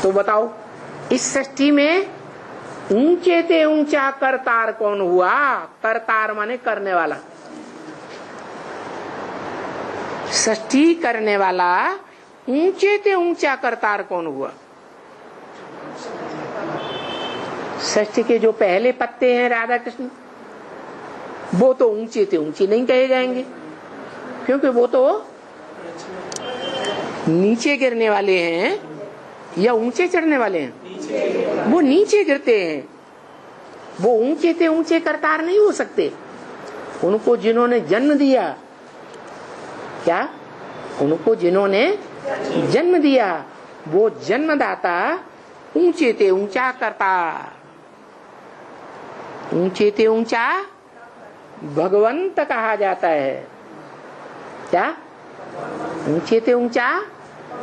तो बताओ इस सृष्टि में ऊंचे से ऊंचा करतार कौन हुआ? करतार माने करने वाला, सृष्टि करने वाला ऊंचे से ऊंचा करतार कौन हुआ? सृष्टि के जो पहले पत्ते हैं राधा कृष्ण, वो तो ऊंचे से ऊंचे नहीं कहे जाएंगे, क्योंकि वो तो नीचे गिरने वाले हैं या ऊंचे चढ़ने वाले हैं? वो नीचे गिरते हैं। वो ऊंचे से ऊंचे करतार नहीं हो सकते। उनको जिन्होंने जन्म दिया, क्या उनको जिन्होंने जन्म दिया, वो जन्मदाता ऊंचे से ऊंचा करतार, ऊंचे से ऊंचा भगवंत कहा जाता है। क्या? ऊंचे से ऊंचा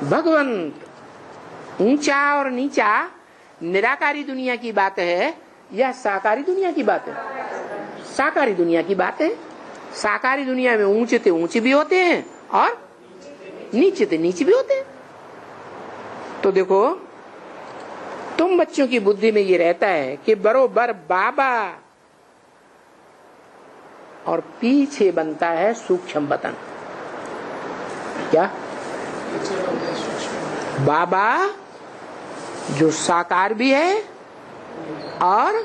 भगवंत। ऊंचा और नीचा निराकारी दुनिया की बात है या साकारी दुनिया की बात है? साकारी दुनिया की बात है। साकारी दुनिया में ऊंचे से ऊंचे भी होते हैं और नीचे से नीचे भी होते हैं। तो देखो, तुम बच्चों की बुद्धि में ये रहता है कि बरोबर बाबा और पीछे बनता है सूक्ष्म वतन। क्या? बाबा जो साकार भी है और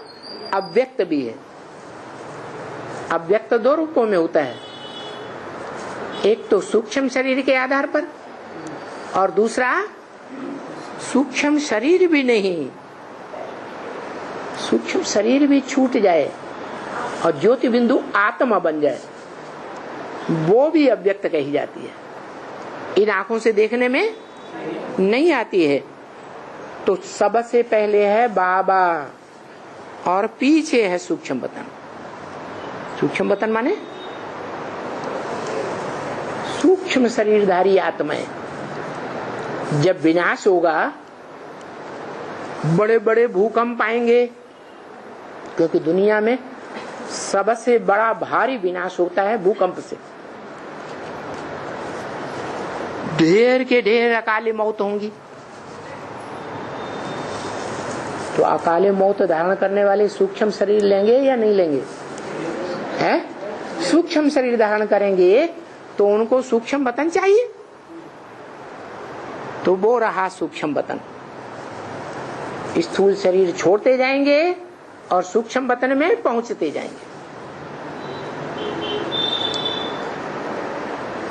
अव्यक्त भी है। अव्यक्त दो रूपों में होता है, एक तो सूक्ष्म शरीर के आधार पर और दूसरा सूक्ष्म शरीर भी नहीं, सूक्ष्म शरीर भी छूट जाए और ज्योति बिंदु आत्मा बन जाए, वो भी अव्यक्त कही जाती है। इन आंखों से देखने में नहीं आती है। तो सबसे पहले है बाबा और पीछे है सूक्ष्म वतन। सूक्ष्म वतन माने सूक्ष्म शरीरधारी आत्माएं। जब विनाश होगा, बड़े बड़े भूकंप आएंगे, क्योंकि दुनिया में सबसे बड़ा भारी विनाश होता है भूकंप से। ढेर के ढेर अकाले मौत होंगी। तो अकाले मौत धारण करने वाले सूक्ष्म शरीर लेंगे या नहीं लेंगे? हैं? सूक्ष्म शरीर धारण करेंगे तो उनको सूक्ष्म वतन चाहिए। तो वो रहा सूक्ष्म वतन। स्थूल शरीर छोड़ते जाएंगे और सूक्ष्म वतन में पहुंचते जाएंगे।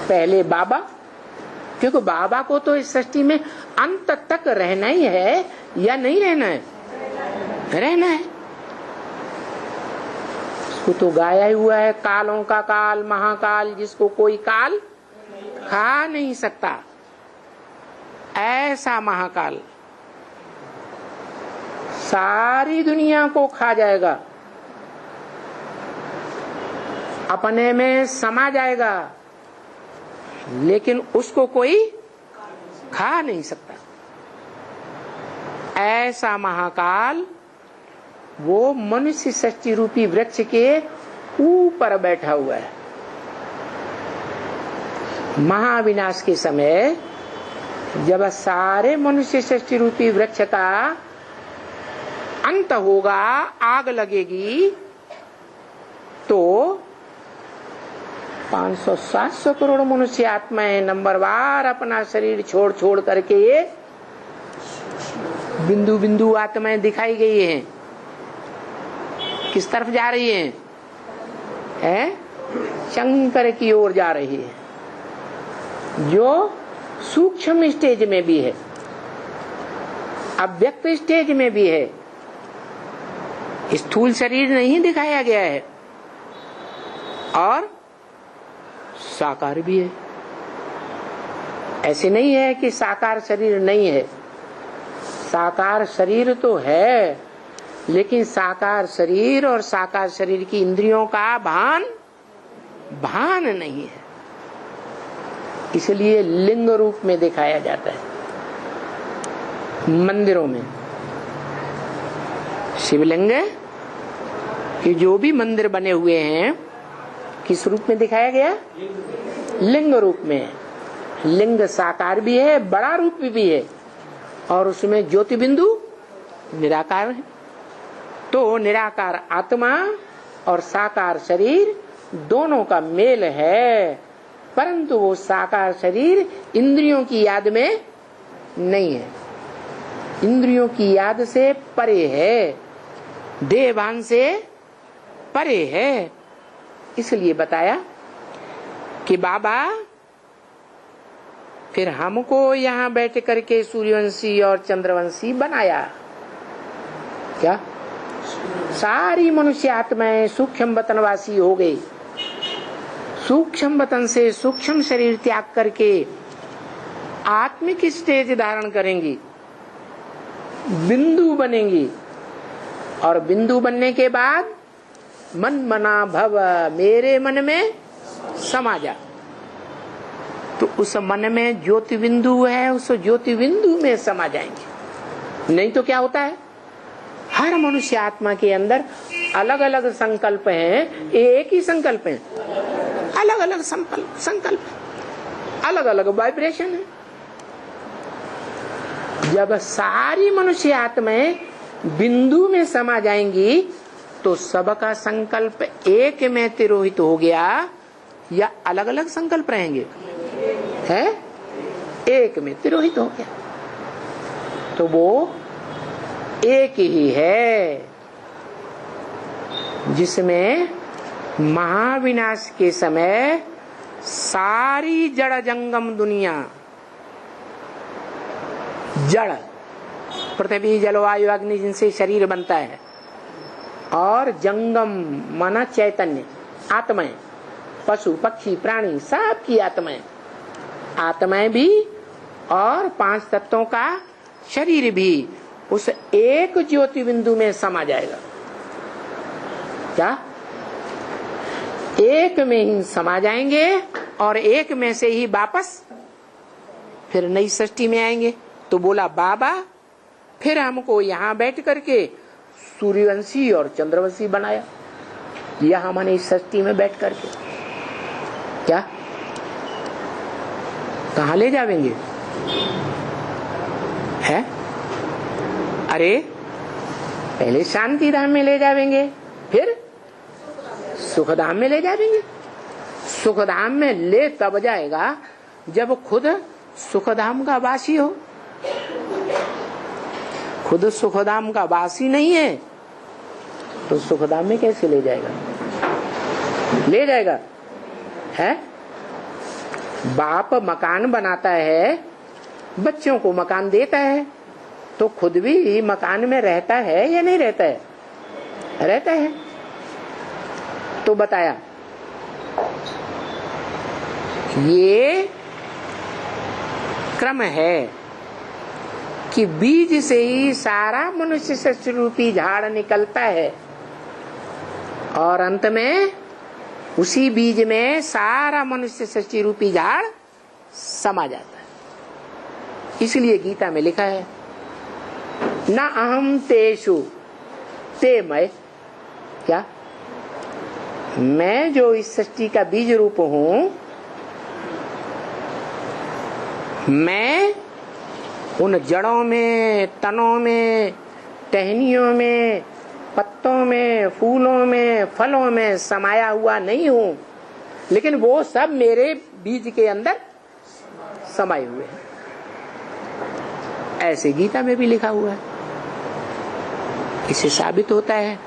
पहले बाबा, क्योंकि बाबा को तो इस सृष्टि में अंत तक रहना ही है या नहीं रहना है? रहना है। उसको तो गाया ही हुआ है, कालों का काल महाकाल, जिसको कोई काल खा नहीं सकता, ऐसा महाकाल सारी दुनिया को खा जाएगा, अपने में समा जाएगा, लेकिन उसको कोई खा नहीं सकता। ऐसा महाकाल वो मनुष्य सृष्टि रूपी वृक्ष के ऊपर बैठा हुआ है। महाविनाश के समय जब सारे मनुष्य सृष्टि रूपी वृक्ष का अंत होगा, आग लगेगी, तो 500-700 करोड़ मनुष्य आत्माएं नंबरवार अपना शरीर छोड़ छोड़ करके ये बिंदु बिंदु आत्माएं दिखाई गई हैं। किस तरफ जा रही हैं? शंकर की ओर जा रही है, जो सूक्ष्म स्टेज में भी है, अव्यक्त स्टेज में भी है। स्थूल शरीर नहीं दिखाया गया है और साकार भी है। ऐसे नहीं है कि साकार शरीर नहीं है, साकार शरीर तो है, लेकिन साकार शरीर और साकार शरीर की इंद्रियों का भान नहीं है। इसलिए लिंग रूप में दिखाया जाता है। मंदिरों में शिवलिंग के जो भी मंदिर बने हुए हैं, किस रूप में दिखाया गया? लिंग रूप में। लिंग साकार भी है, बड़ा रूप भी है, और उसमें ज्योति बिंदु निराकार है। तो निराकार आत्मा और साकार शरीर दोनों का मेल है, परंतु वो साकार शरीर इंद्रियों की याद में नहीं है, इंद्रियों की याद से परे है, देहभान से परे है। इसलिए बताया कि बाबा फिर हमको यहाँ बैठ करके सूर्यवंशी और चंद्रवंशी बनाया। क्या सारी मनुष्य आत्माएं सूक्ष्म वतनवासी हो गई, सूक्ष्म वतन से सूक्ष्म शरीर त्याग करके आत्मिक स्टेज धारण करेंगी, बिंदु बनेंगी, और बिंदु बनने के बाद मन मना भव, मेरे मन में समा जा। तो उस मन में ज्योति बिंदु है, उस ज्योति बिंदु में समा जाएंगे। नहीं तो क्या होता है, हर मनुष्य आत्मा के अंदर अलग अलग संकल्प हैं, एक ही संकल्प है, अलग अलग संकल्प, अलग अलग वाइब्रेशन है। जब सारी मनुष्य आत्माएं बिंदु में समा जाएंगी तो सबका संकल्प एक में तिरोहित हो गया, या अलग अलग संकल्प रहेंगे, है एक में तिरोहित हो गया। तो वो एक ही है जिसमें महाविनाश के समय सारी जड़ जंगम दुनिया, जड़ पृथ्वी जलवायु अग्नि जिनसे शरीर बनता है, और जंगम माना चैतन्य आत्माएं, पशु पक्षी प्राणी सबकी आत्माएं भी, और 5 तत्वों का शरीर भी उस एक ज्योति बिंदु में समा जाएगा। क्या एक में ही समा जाएंगे और एक में से ही वापस फिर नई सृष्टि में आएंगे। तो बोला बाबा फिर हमको यहाँ बैठ करके सूर्यवंशी और चंद्रवंशी बनाया, यहाँ मैंने इस सृष्टि में बैठ करके। क्या कहाँ ले जावेंगे, है? अरे पहले शांति धाम में ले जावेंगे, फिर सुखधाम में ले जावेंगे। सुखधाम में ले तब जाएगा जब खुद सुखधाम का वासी हो। खुद सुखधाम का वासी नहीं है तो सुखधाम में कैसे ले जाएगा? ले जाएगा, है? बाप मकान बनाता है, बच्चों को मकान देता है, तो खुद भी मकान में रहता है या नहीं रहता है? रहता है। तो बताया ये क्रम है कि बीज से ही सारा मनुष्य सृष्टि रूपी झाड़ निकलता है, और अंत में उसी बीज में सारा मनुष्य सृष्टि रूपी झाड़ समा जाता है। इसलिए गीता में लिखा है न अहम तेषु ते मैं, क्या मैं जो इस सृष्टि का बीज रूप हूं, मैं उन जड़ों में, तनों में, टहनियों में, पत्तों में, फूलों में, फलों में समाया हुआ नहीं हूं, लेकिन वो सब मेरे बीज के अंदर समाये हुए हैं। ऐसे गीता में भी लिखा हुआ है। इससे साबित होता है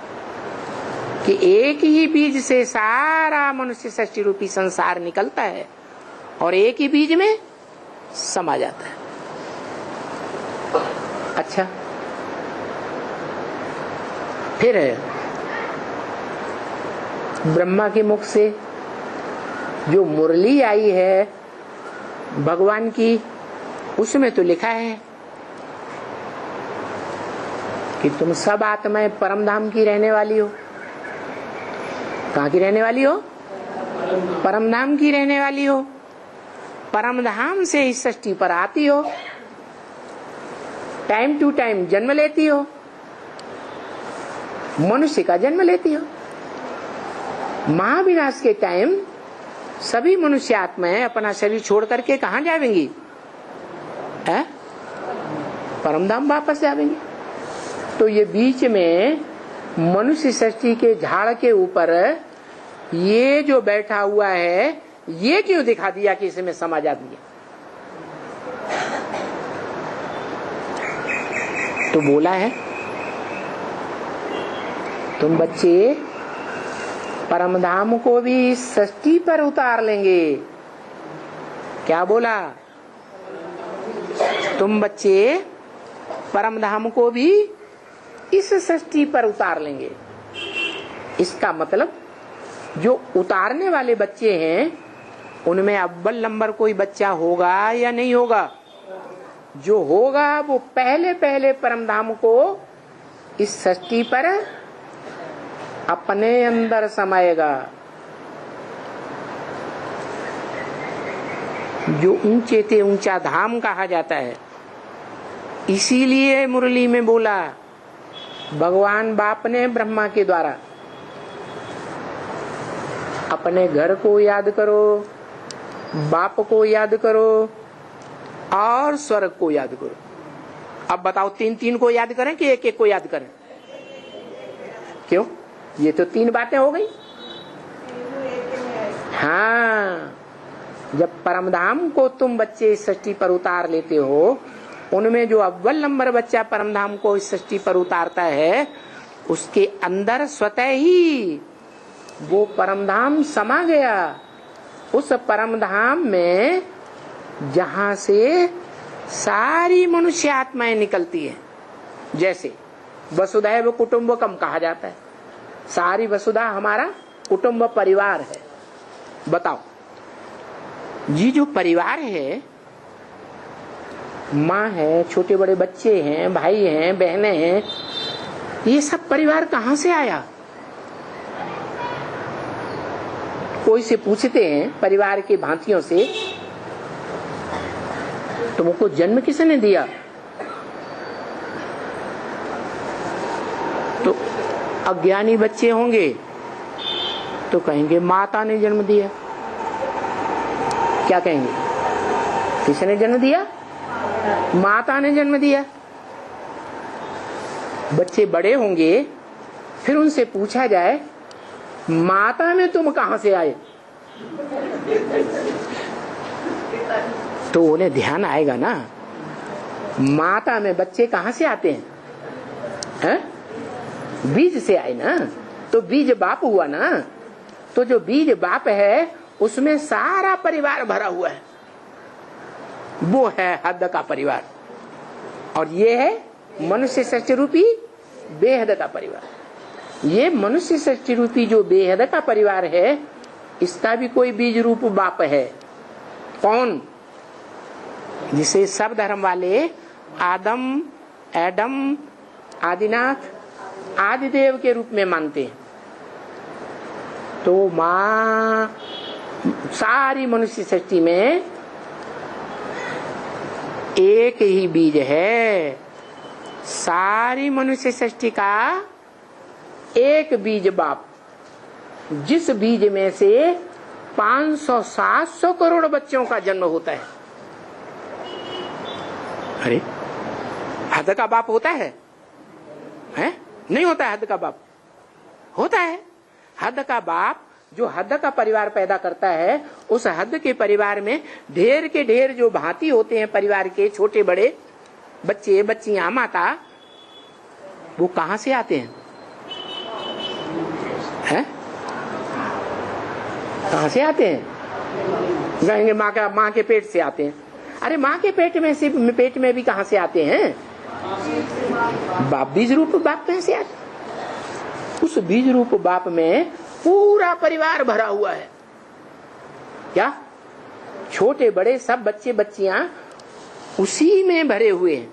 कि एक ही बीज से सारा मनुष्य सृष्टि रूपी संसार निकलता है और एक ही बीज में समा जाता है। अच्छा, फिर ब्रह्मा के मुख से जो मुरली आई है भगवान की, उसमें तो लिखा है कि तुम सब आत्माएं परम धाम की रहने वाली हो। कहाँ की रहने वाली हो? परम धाम की रहने वाली हो। परम धाम से इस सृष्टि पर आती हो, टाइम टू टाइम जन्म लेती हो, मनुष्य का जन्म लेती हो। महाविनाश के टाइम सभी मनुष्य आत्माएं अपना शरीर छोड़ करके कहाँ जाएंगी? परमधाम वापस जाएंगे। तो ये बीच में मनुष्य सृष्टि के झाड़ के ऊपर ये जो बैठा हुआ है, ये क्यों दिखा दिया कि इसमें समा जाती है? तो बोला है तुम बच्चे परमधाम को भी सृष्टि पर उतार लेंगे। क्या बोला? तुम बच्चे परमधाम को भी इस सृष्टि पर उतार लेंगे। इसका मतलब जो उतारने वाले बच्चे हैं उनमें अव्वल नंबर कोई बच्चा होगा या नहीं होगा? जो होगा वो पहले पहले परमधाम को इस सृष्टि पर अपने अंदर समाएगा। जो ऊंचे से ऊंचा धाम कहा जाता है। इसीलिए मुरली में बोला भगवान बाप ने ब्रह्मा के द्वारा अपने घर को याद करो, बाप को याद करो और स्वर्ग को याद करो। अब बताओ तीन तीन को याद करें कि एक एक को याद करें? क्यों? ये तो तीन बातें हो गई। हाँ, जब परमधाम को तुम बच्चे इस सृष्टि पर उतार लेते हो, उनमें जो अव्वल नंबर बच्चा परमधाम को इस सृष्टि पर उतारता है, उसके अंदर स्वतः ही वो परमधाम समा गया। उस परमधाम में जहां से सारी मनुष्य आत्माएं निकलती हैं, जैसे वसुधैव कुटुंबकम कहा जाता है। सारी वसुधा हमारा कुटुंब परिवार है। बताओ, ये जो परिवार है, माँ है, छोटे बड़े बच्चे हैं, भाई हैं, बहनें हैं, ये सब परिवार कहाँ से आया? कोई से पूछते हैं परिवार के भांतियों से, तुमको जन्म किसने दिया? तो अज्ञानी बच्चे होंगे तो कहेंगे माता ने जन्म दिया। क्या कहेंगे? किसने जन्म दिया? माता ने जन्म दिया। बच्चे बड़े होंगे, फिर उनसे पूछा जाए माता में तुम कहां से आए, तो उन्हें ध्यान आएगा ना, माता में बच्चे कहां से आते हैं? बीज से आए ना, तो बीज बाप हुआ ना। तो जो बीज बाप है उसमें सारा परिवार भरा हुआ है, वो है हद का परिवार। और ये है मनुष्य सृष्टि रूपी बेहद का परिवार। ये मनुष्य सृष्टि रूपी जो बेहद का परिवार है, इसका भी कोई बीज रूप बाप है। कौन? जिसे सब धर्म वाले आदम, एडम, आदिनाथ, आदिदेव के रूप में मानते हैं। तो माँ सारी मनुष्य सृष्टि में एक ही बीज है। सारी मनुष्य सृष्टि का एक बीज बाप, जिस बीज में से 500-700 करोड़ बच्चों का जन्म होता है। अरे, हद का बाप होता है? नहीं होता है। हद का बाप होता है। हद का बाप जो हद का परिवार पैदा करता है, उस हद के परिवार में ढेर के ढेर जो भांति होते हैं परिवार के, छोटे बड़े बच्चे, बच्चियां, माता, वो कहां से आते हैं? कहां से आते हैं? कहेंगे माँ के पेट से आते हैं। अरे माँ के पेट में भी कहां से आते हैं? बाप, बीज रूप बाप में से आते। उस बीज रूप बाप में पूरा परिवार भरा हुआ है। क्या? छोटे बड़े सब बच्चे बच्चियां उसी में भरे हुए हैं।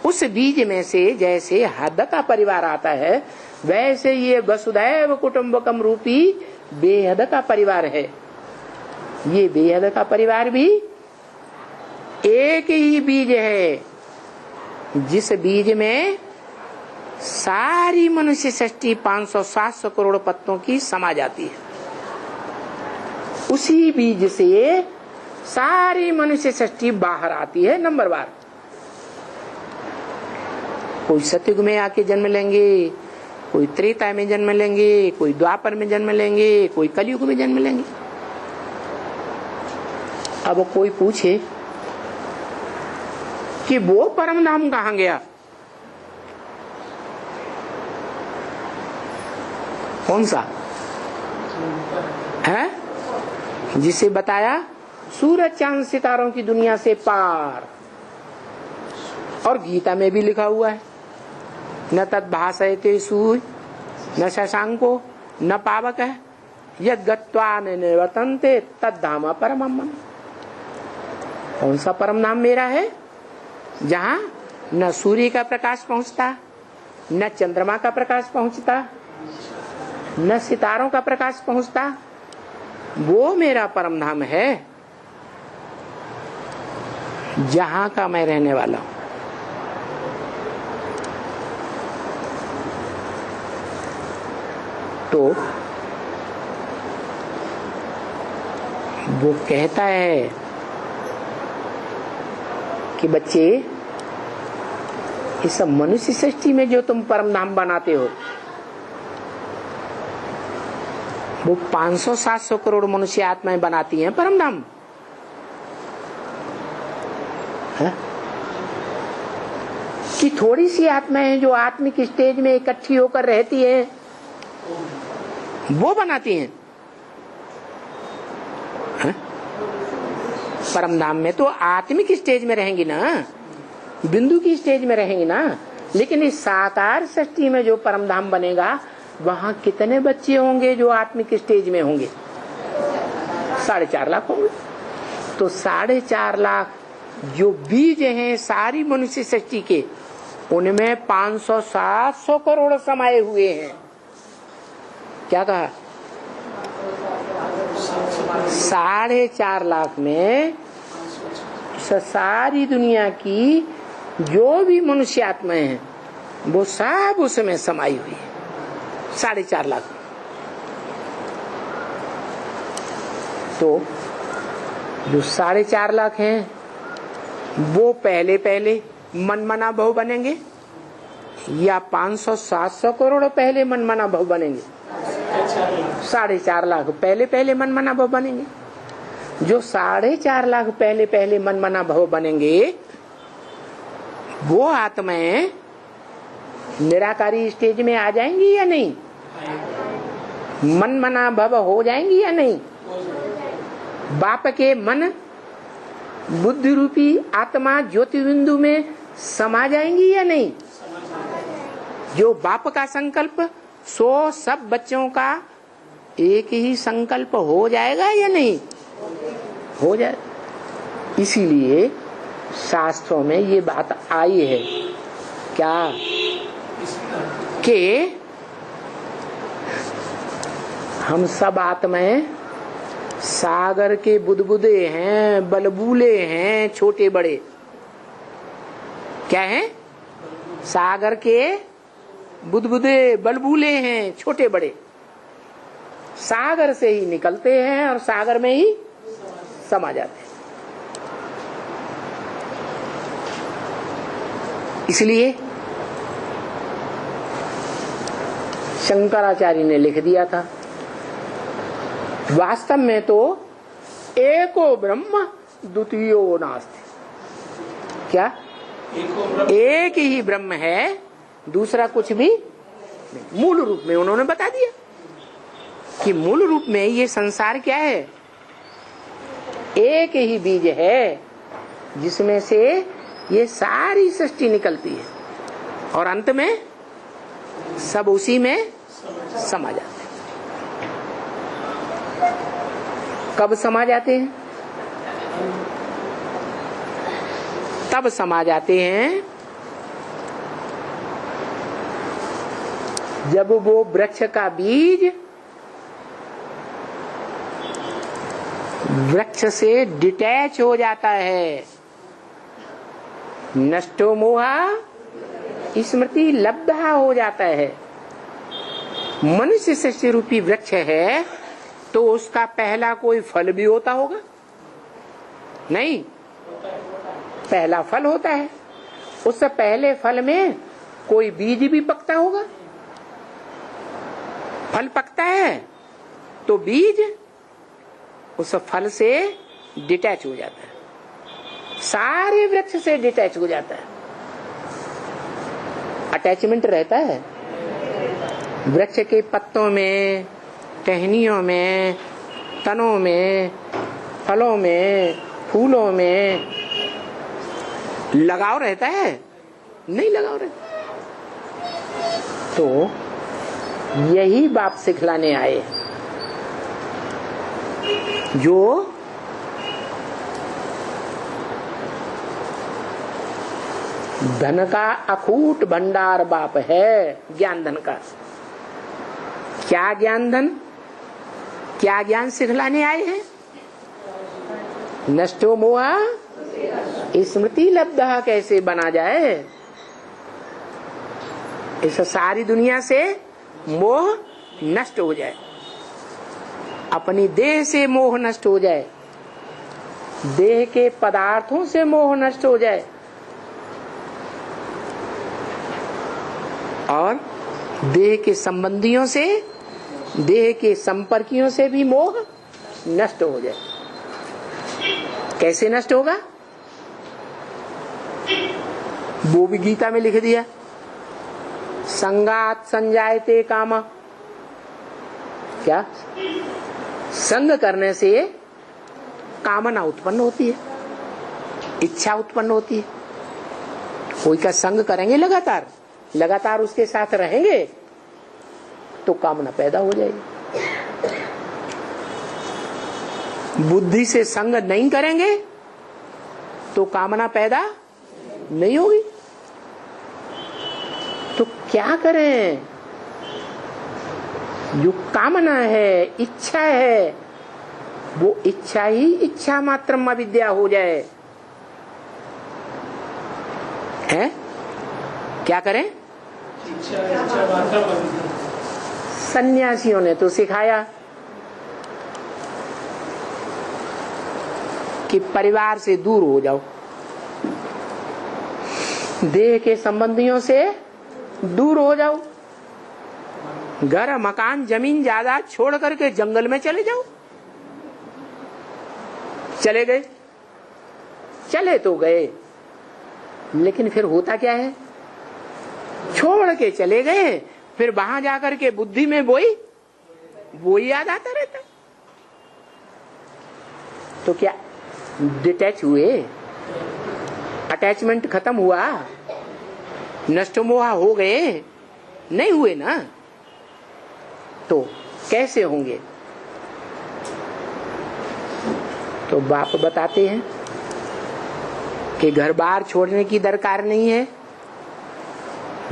उस बीज में से जैसे हद का परिवार आता है, वैसे ये वसुधैव कुटुंबकम रूपी बेहद का परिवार है। ये बेहद का परिवार भी एक ही बीज है, जिस बीज में सारी मनुष्य सृष्टि 500-700 करोड़ पत्तों की समा जाती है। उसी बीज से सारी मनुष्य सृष्टि बाहर आती है। नंबर बार कोई सतयुग में आके जन्म लेंगे, कोई त्रेता में जन्म लेंगे, कोई द्वापर में जन्म लेंगे, कोई कलयुग में जन्म लेंगे। अब कोई पूछे कि वो परम धाम कहाँ गया? कौन सा है? जिसे बताया सूरज चांद सितारों की दुनिया से पार। और गीता में भी लिखा हुआ है, न तद भाषयते सूर्य न शशांको न पावक है यद गत्वा न निवर्तन्ते तद धाम परमम् मम। कौन सा परम धाम मेरा है? जहाँ न सूर्य का प्रकाश पहुंचता, न चंद्रमा का प्रकाश पहुंचता, न सितारों का प्रकाश पहुंचता, वो मेरा परम धाम है जहां का मैं रहने वाला हूं। तो वो कहता है कि बच्चे, इस मनुष्य सृष्टि में जो तुम परम धाम बनाते हो, वो 500-700 करोड़ मनुष्य आत्माएं बनाती हैं परम धाम। कि थोड़ी सी आत्माएं जो आत्मिक स्टेज में इकट्ठी होकर रहती हैं वो बनाती हैं। परम धाम में तो आत्मिक स्टेज में रहेंगी ना, बिंदु की स्टेज में रहेंगी ना। लेकिन इस साकार सृष्टि में जो परम धाम बनेगा, वहां कितने बच्चे होंगे जो आत्मिक स्टेज में होंगे? 4.5 लाख होंगे। तो 4.5 लाख जो बीज हैं सारी मनुष्य सृष्टि के, उनमें 500-700 करोड़ समाये हुए हैं। क्या कहा? 4.5 लाख में सारी दुनिया की जो भी मनुष्य आत्माएं हैं वो सब उसमें समाई हुई है। 4.5 लाख। तो जो 4.5 लाख हैं वो पहले पहले मनमना भव बनेंगे या 500-700 करोड़ पहले मनमना भव बनेंगे? 4.5 लाख पहले पहले मनमना भव बनेंगे। जो 4.5 लाख पहले पहले मनमना भव बनेंगे, वो आत्माएं निराकारी स्टेज में आ जाएंगी या नहीं? मनमना भव हो जाएंगी या नहीं? बाप के मन बुद्धि रूपी आत्मा ज्योति बिंदु में समा जाएंगी या नहीं? जो बाप का संकल्प, सो सब बच्चों का एक ही संकल्प हो जाएगा या नहीं? हो जाए। इसीलिए शास्त्रों में ये बात आई है क्या कि हम सब आत्माएं सागर के बुदबुदे हैं, बलबूले हैं, छोटे बड़े। क्या हैं? सागर के बुदबुदे बलबूले हैं, छोटे बड़े। सागर से ही निकलते हैं और सागर में ही समा जाते हैं। इसलिए शंकराचार्य ने लिख दिया था, वास्तव में तो एको ब्रह्म द्वितीयो नास्ति। क्या? एक ही ब्रह्म है, दूसरा कुछ भी नहीं। मूल रूप में उन्होंने बता दिया कि मूल रूप में ये संसार क्या है? एक ही बीज है जिसमें से ये सारी सृष्टि निकलती है और अंत में सब उसी में समा जाते हैं। कब समा जाते हैं? तब समा जाते हैं जब वो वृक्ष का बीज वृक्ष से डिटैच हो जाता है। नष्टो मोहा स्मृति लब्धा हो जाता है। मनुष्य सृष्टि रूपी वृक्ष है तो उसका पहला कोई फल भी होता होगा? नहीं, पहला फल होता है। उस पहले फल में कोई बीज भी पकता होगा, फल पकता है तो बीज उस फल से डिटैच हो जाता है, सारे वृक्ष से डिटैच हो जाता है। अटैचमेंट रहता है वृक्ष के पत्तों में, टहनियों में, तनों में, फलों में, फूलों में लगाव रहता है? नहीं लगाव रहता। तो यही बाप सिखलाने आए, जो धन का अखूट भंडार बाप है, ज्ञान धन का। क्या ज्ञान धन, क्या ज्ञान सिखलाने आए हैं? नष्टो मोहा स्मृति लब्धा कैसे बना जाए, इस सारी दुनिया से मोह नष्ट हो जाए, अपनी देह से मोह नष्ट हो जाए, देह के पदार्थों से मोह नष्ट हो जाए, और देह के संबंधियों से, देह के संपर्कियों से भी मोह नष्ट हो जाए। कैसे नष्ट होगा? वो भी गीता में लिख दिया, संगात संजायते कामा। क्या? संग करने से कामना उत्पन्न होती है, इच्छा उत्पन्न होती है। कोई का संग करेंगे लगातार, लगातार उसके साथ रहेंगे तो कामना पैदा हो जाएगी। बुद्धि से संग नहीं करेंगे तो कामना पैदा नहीं होगी। तो क्या करें? जो कामना है, इच्छा है, वो इच्छा ही इच्छा मात्रम अविद्या हो जाए। है? क्या करें? सन्यासियों ने तो सिखाया कि परिवार से दूर हो जाओ, देह के संबंधियों से दूर हो जाओ, घर मकान जमीन जायदाद छोड़ करके जंगल में चले जाओ। चले गए, चले तो गए, लेकिन फिर होता क्या है? छोड़ के चले गए, फिर वहां जाकर के बुद्धि में वही याद आता रहता है। तो क्या डिटैच हुए? अटैचमेंट खत्म हुआ? नष्ट मोह हो गए? नहीं हुए ना। तो कैसे होंगे? तो बाप बताते हैं कि घर बार छोड़ने की दरकार नहीं है,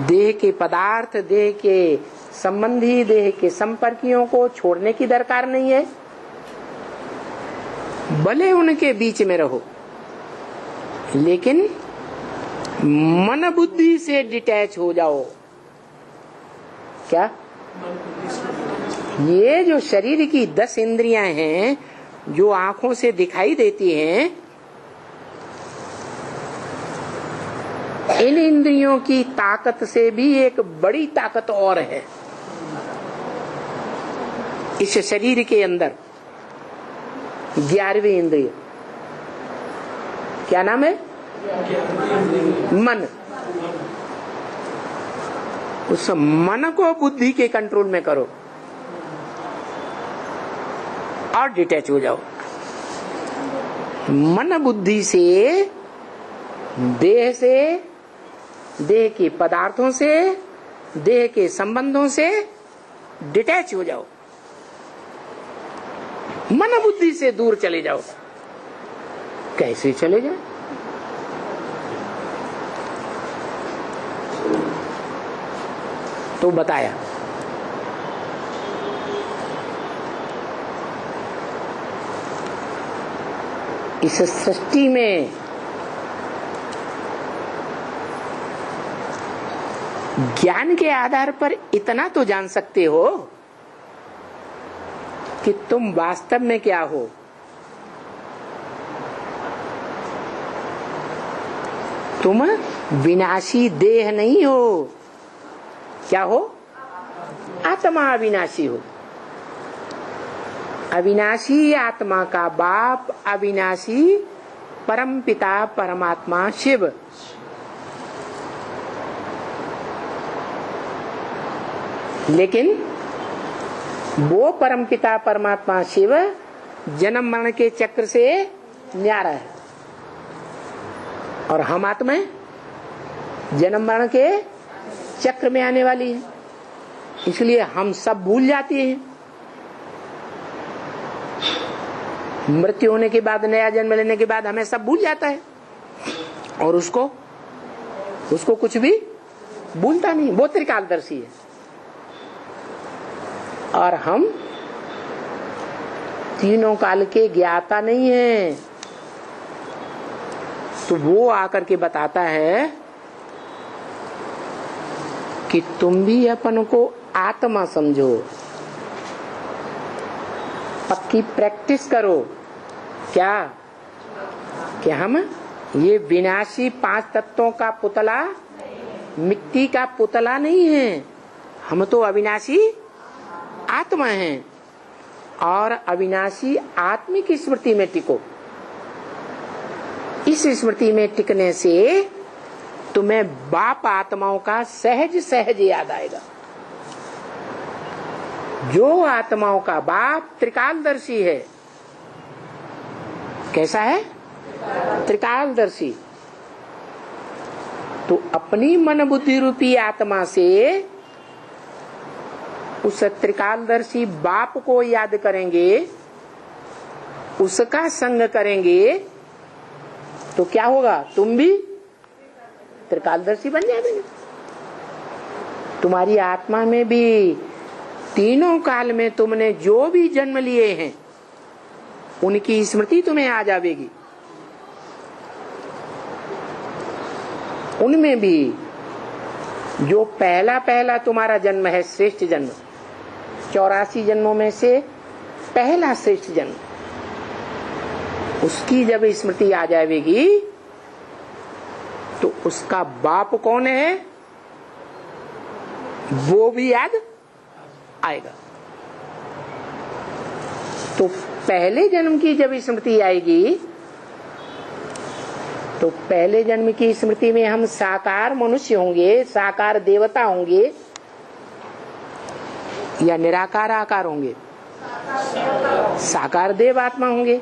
देह के पदार्थ, देह के संबंधी, देह के संपर्कियों को छोड़ने की दरकार नहीं है। भले उनके बीच में रहो, लेकिन मन बुद्धि से डिटैच हो जाओ। क्या? ये जो शरीर की 10 इंद्रियां हैं, जो आंखों से दिखाई देती हैं, इन इंद्रियों की ताकत से भी एक बड़ी ताकत और है इस शरीर के अंदर। 11वीं इंद्रिय क्या नाम है? मन। उस मन को बुद्धि के कंट्रोल में करो और डिटैच हो जाओ। मन बुद्धि से, देह के पदार्थों से, देह के संबंधों से डिटैच हो जाओ, मन बुद्धि से दूर चले जाओ। कैसे चले जाए? तो बताया इस सृष्टि में ज्ञान के आधार पर इतना तो जान सकते हो कि तुम वास्तव में क्या हो। तुम विनाशी देह नहीं हो, क्या हो? आत्मा अविनाशी हो। अविनाशी आत्मा का बाप अविनाशी परम पिता परमात्मा शिव। लेकिन वो परम पिता परमात्मा शिव जन्म मरण के चक्र से न्यारा है, और हम आत्मा जन्म मरण के चक्र में आने वाली है। इसलिए हम सब भूल जाते हैं। मृत्यु होने के बाद, नया जन्म लेने के बाद हमें सब भूल जाता है, और उसको कुछ भी भूलता नहीं। वो त्रिकालदर्शी है, और हम तीनों काल के ज्ञाता नहीं है। तो वो आकर के बताता है कि तुम भी अपन को आत्मा समझो, पक्की प्रैक्टिस करो। क्या कि हम ये विनाशी 5 तत्वों का पुतला, मिट्टी का पुतला नहीं है। हम तो अविनाशी आत्मा हैं, और अविनाशी आत्मिक स्मृति में टिको। इस स्मृति में टिकने से तुम्हें बाप आत्माओं का सहज सहज याद आएगा। जो आत्माओं का बाप त्रिकालदर्शी है। कैसा है? त्रिकालदर्शी। तो अपनी मन बुद्धि रूपी आत्मा से उस त्रिकालदर्शी बाप को याद करेंगे, उसका संग करेंगे, तो क्या होगा? तुम भी त्रिकालदर्शी बन जाएंगे। तुम्हारी आत्मा में भी तीनों काल में तुमने जो भी जन्म लिए हैं उनकी स्मृति तुम्हें आ जाएगी। उनमें भी जो पहला पहला तुम्हारा जन्म है, श्रेष्ठ जन्म, 84 जन्मों में से पहला श्रेष्ठ जन्म, उसकी जब स्मृति आ जाएगी तो उसका बाप कौन है वो भी याद आएगा। तो पहले जन्म की जब स्मृति आएगी तो पहले जन्म की स्मृति में हम साकार मनुष्य होंगे, साकार देवता होंगे, या निराकार आकार होंगे? साकार देव आत्मा होंगे।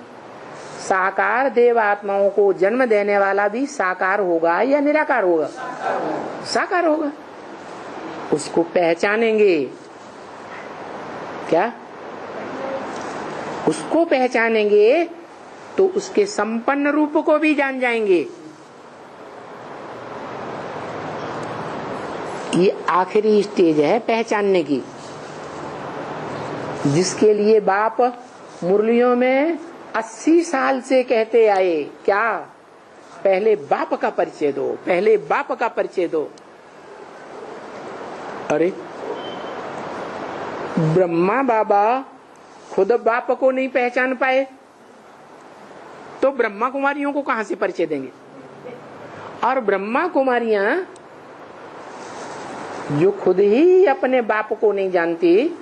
साकार देव आत्माओं को जन्म देने वाला भी साकार होगा या निराकार होगा? साकार होगा। उसको पहचानेंगे। क्या? उसको पहचानेंगे तो उसके संपन्न रूप को भी जान जाएंगे। ये आखिरी स्टेज है पहचानने की, जिसके लिए बाप मुरलियों में 80 साल से कहते आए। क्या? पहले बाप का परिचय दो, पहले बाप का परिचय दो। अरे ब्रह्मा बाबा खुद बाप को नहीं पहचान पाए तो ब्रह्मा कुमारियों को कहां से परिचय देंगे? और ब्रह्मा कुमारियां जो खुद ही अपने बाप को नहीं जानती,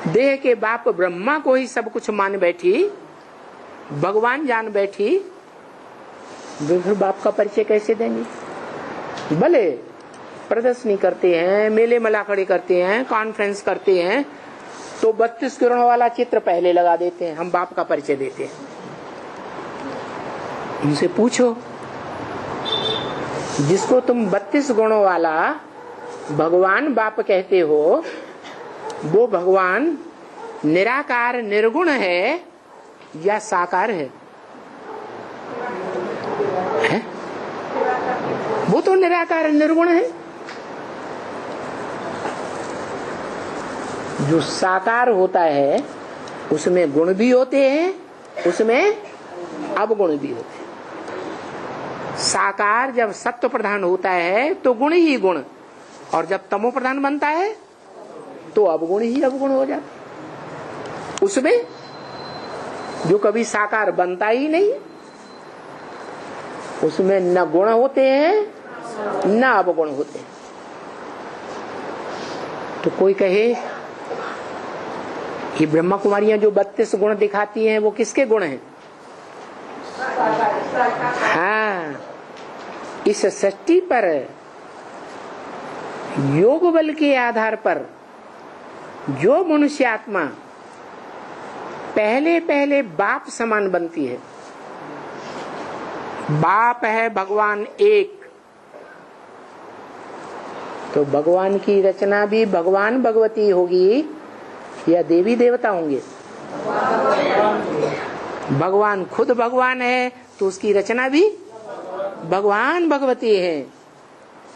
देह के बाप ब्रह्मा को ही सब कुछ मान बैठी, भगवान जान बैठी, फिर बाप का परिचय कैसे देंगे? भले प्रदर्शनी करते हैं, मेले मलाखड़े करते हैं, कॉन्फ्रेंस करते हैं, तो 32 किरणों वाला चित्र पहले लगा देते हैं, हम बाप का परिचय देते हैं। उनसे पूछो, जिसको तुम 32 गुणों वाला भगवान बाप कहते हो, वो भगवान निराकार निर्गुण है या साकार है? वो तो निराकार निर्गुण है। जो साकार होता है उसमें गुण भी होते हैं, उसमें अवगुण भी होते हैं। साकार जब सत्व प्रधान होता है तो गुण ही गुण, और जब तमो प्रधान बनता है तो अवगुण ही अवगुण हो जाता है। उसमें जो कभी साकार बनता ही नहीं, उसमें न गुण होते हैं न अवगुण होते हैं। तो कोई कहे कि ब्रह्मा कुमारियां जो 32 गुण दिखाती हैं वो किसके गुण हैं? हाँ, इस सृष्टि पर योग बल के आधार पर जो मनुष्य आत्मा पहले पहले बाप समान बनती है, बाप है भगवान एक, तो भगवान की रचना भी भगवान भगवती होगी या देवी देवता होंगे? भगवान खुद भगवान है तो उसकी रचना भी भगवान भगवती है।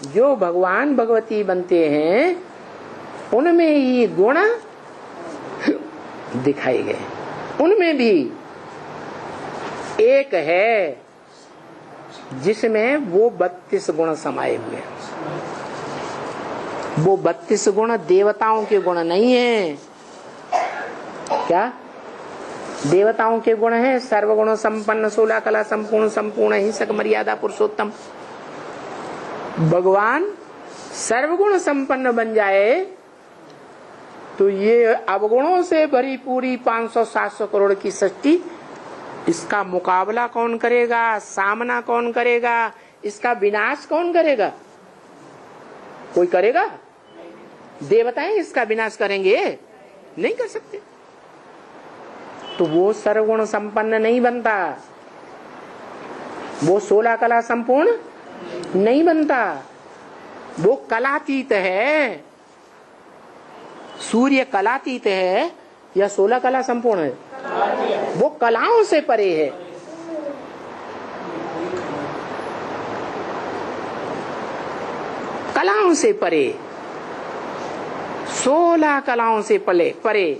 जो भगवान भगवती बनते हैं उनमें ही गुण दिखाए गए, उनमें भी एक है जिसमें वो 32 गुण समाये हुए हैं। वो 32 गुण देवताओं के गुण नहीं है। क्या? देवताओं के गुण है सर्वगुण संपन्न, 16 कला संपूर्ण, संपूर्ण हिंसक, मर्यादा पुरुषोत्तम। भगवान सर्वगुण संपन्न बन जाए तो ये अवगुणों से भरी पूरी 500-700 करोड़ की सृष्टि, इसका मुकाबला कौन करेगा? सामना कौन करेगा? इसका विनाश कौन करेगा? कोई करेगा? देवताएं इसका विनाश करेंगे? नहीं कर सकते। तो वो सर्वगुण संपन्न नहीं बनता, वो 16 कला संपूर्ण नहीं बनता, वो कलातीत है। सूर्य कलातीत है या 16 कला संपूर्ण है? वो कलाओं से परे है। कलाओं से परे, 16 कलाओं से परे।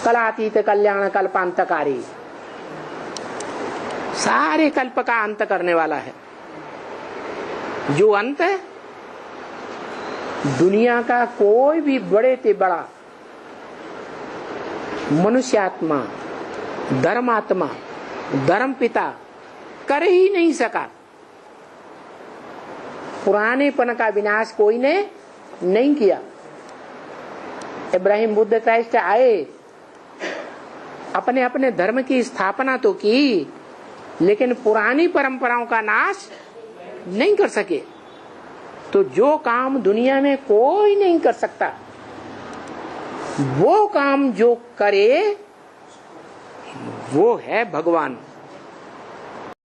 कलातीत कल्याण कल्पांतकारी, सारे कल्प का अंत करने वाला है। जो अंत है, दुनिया का कोई भी बड़े से बड़ा मनुष्यात्मा, धर्मात्मा, धर्म पिता कर ही नहीं सका। पुरानेपन का विनाश कोई ने नहीं किया। इब्राहिम बुद्ध क्राइस्ट आए, अपने अपने धर्म की स्थापना तो की, लेकिन पुरानी परंपराओं का नाश नहीं कर सके। तो जो काम दुनिया में कोई नहीं कर सकता, वो काम जो करे वो है भगवान।